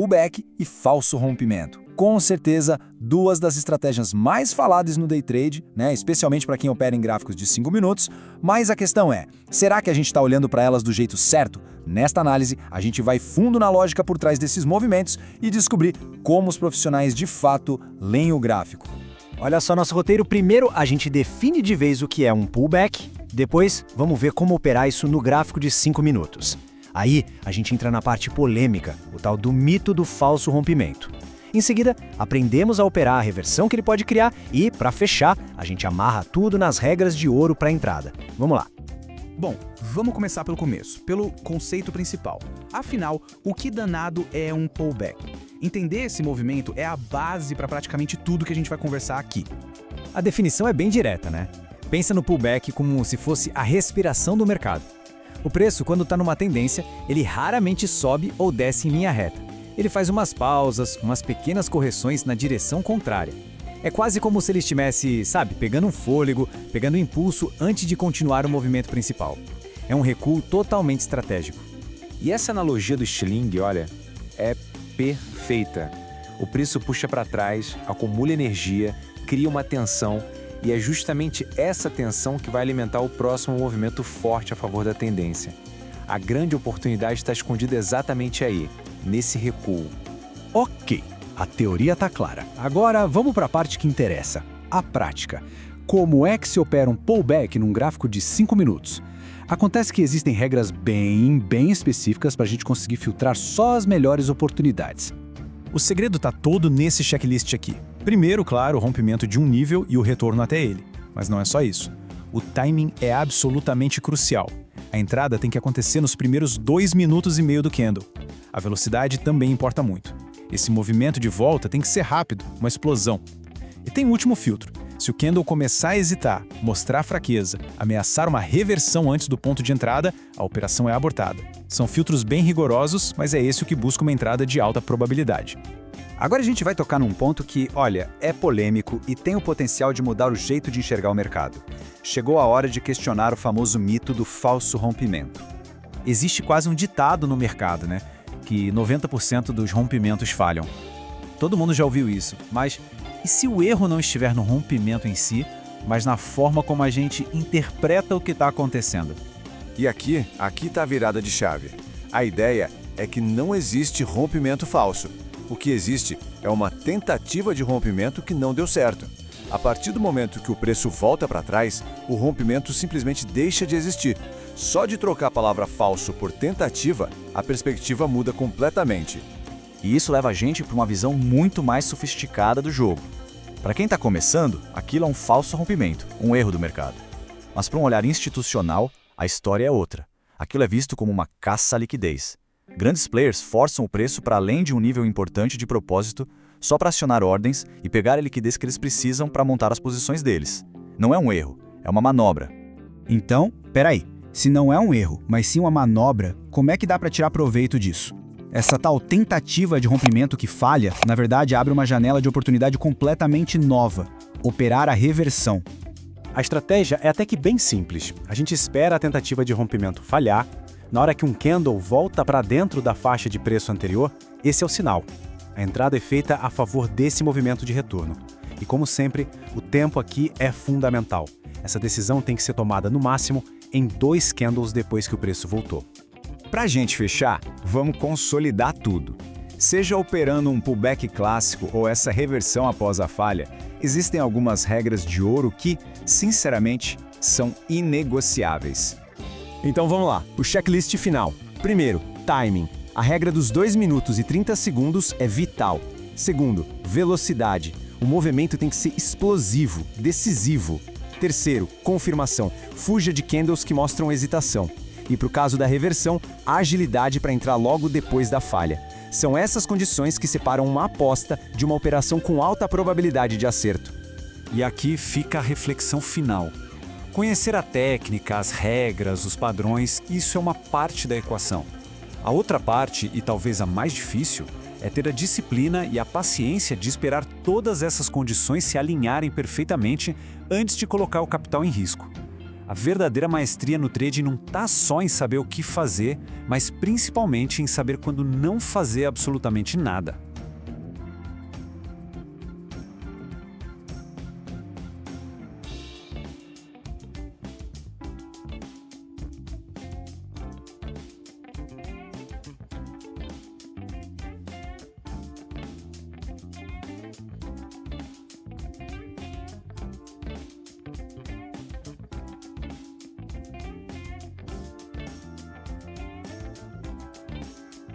pullback e falso rompimento. Com certeza, duas das estratégias mais faladas no day trade, né, especialmente para quem opera em gráficos de 5 minutos, mas a questão é, será que a gente está olhando para elas do jeito certo? Nesta análise, a gente vai fundo na lógica por trás desses movimentos e descobrir como os profissionais de fato leem o gráfico. Olha só nosso roteiro. Primeiro, a gente define de vez o que é um pullback. Depois, vamos ver como operar isso no gráfico de 5 minutos. Aí, a gente entra na parte polêmica, o tal do mito do falso rompimento. Em seguida, aprendemos a operar a reversão que ele pode criar e, para fechar, a gente amarra tudo nas regras de ouro para a entrada. Vamos lá. Bom, vamos começar pelo começo, pelo conceito principal. Afinal, o que danado é um pullback? Entender esse movimento é a base para praticamente tudo que a gente vai conversar aqui. A definição é bem direta, né? Pensa no pullback como se fosse a respiração do mercado. O preço, quando está numa tendência, ele raramente sobe ou desce em linha reta. Ele faz umas pausas, umas pequenas correções na direção contrária. É quase como se ele estivesse, sabe, pegando um fôlego, pegando impulso antes de continuar o movimento principal. É um recuo totalmente estratégico. E essa analogia do Sling, olha, é perfeita. O preço puxa para trás, acumula energia, cria uma tensão, e é justamente essa tensão que vai alimentar o próximo movimento forte a favor da tendência. A grande oportunidade está escondida exatamente aí, nesse recuo. Ok, a teoria está clara. Agora vamos para a parte que interessa, a prática. Como é que se opera um pullback num gráfico de 5 minutos? Acontece que existem regras bem específicas para a gente conseguir filtrar só as melhores oportunidades. O segredo está todo nesse checklist aqui. Primeiro, claro, o rompimento de um nível e o retorno até ele. Mas não é só isso. O timing é absolutamente crucial. A entrada tem que acontecer nos primeiros 2 minutos e meio do candle. A velocidade também importa muito. Esse movimento de volta tem que ser rápido, uma explosão. E tem um último filtro. Se o candle começar a hesitar, mostrar fraqueza, ameaçar uma reversão antes do ponto de entrada, a operação é abortada. São filtros bem rigorosos, mas é esse o que busca uma entrada de alta probabilidade. Agora a gente vai tocar num ponto que, olha, é polêmico e tem o potencial de mudar o jeito de enxergar o mercado. Chegou a hora de questionar o famoso mito do falso rompimento. Existe quase um ditado no mercado, né? Que 90% dos rompimentos falham. Todo mundo já ouviu isso, mas e se o erro não estiver no rompimento em si, mas na forma como a gente interpreta o que está acontecendo? E aqui está a virada de chave. A ideia é que não existe rompimento falso. O que existe é uma tentativa de rompimento que não deu certo. A partir do momento que o preço volta para trás, o rompimento simplesmente deixa de existir. Só de trocar a palavra falso por tentativa, a perspectiva muda completamente. E isso leva a gente para uma visão muito mais sofisticada do jogo. Para quem está começando, aquilo é um falso rompimento, um erro do mercado. Mas para um olhar institucional, a história é outra. Aquilo é visto como uma caça à liquidez. Grandes players forçam o preço para além de um nível importante de propósito só para acionar ordens e pegar a liquidez que eles precisam para montar as posições deles. Não é um erro, é uma manobra. Então, peraí, se não é um erro, mas sim uma manobra, como é que dá para tirar proveito disso? Essa tal tentativa de rompimento que falha, na verdade, abre uma janela de oportunidade completamente nova: operar a reversão. A estratégia é até que bem simples. A gente espera a tentativa de rompimento falhar. Na hora que um candle volta para dentro da faixa de preço anterior, esse é o sinal. A entrada é feita a favor desse movimento de retorno. E como sempre, o tempo aqui é fundamental. Essa decisão tem que ser tomada no máximo em 2 candles depois que o preço voltou. Pra gente fechar, vamos consolidar tudo. Seja operando um pullback clássico ou essa reversão após a falha, existem algumas regras de ouro que, sinceramente, são inegociáveis. Então vamos lá, o checklist final. Primeiro, timing. A regra dos 2 minutos e 30 segundos é vital. Segundo, velocidade. O movimento tem que ser explosivo, decisivo. Terceiro, confirmação. Fuja de candles que mostram hesitação. E para o caso da reversão, agilidade para entrar logo depois da falha. São essas condições que separam uma aposta de uma operação com alta probabilidade de acerto. E aqui fica a reflexão final. Conhecer a técnica, as regras, os padrões, isso é uma parte da equação. A outra parte, e talvez a mais difícil, é ter a disciplina e a paciência de esperar todas essas condições se alinharem perfeitamente antes de colocar o capital em risco. A verdadeira maestria no trading não está só em saber o que fazer, mas principalmente em saber quando não fazer absolutamente nada.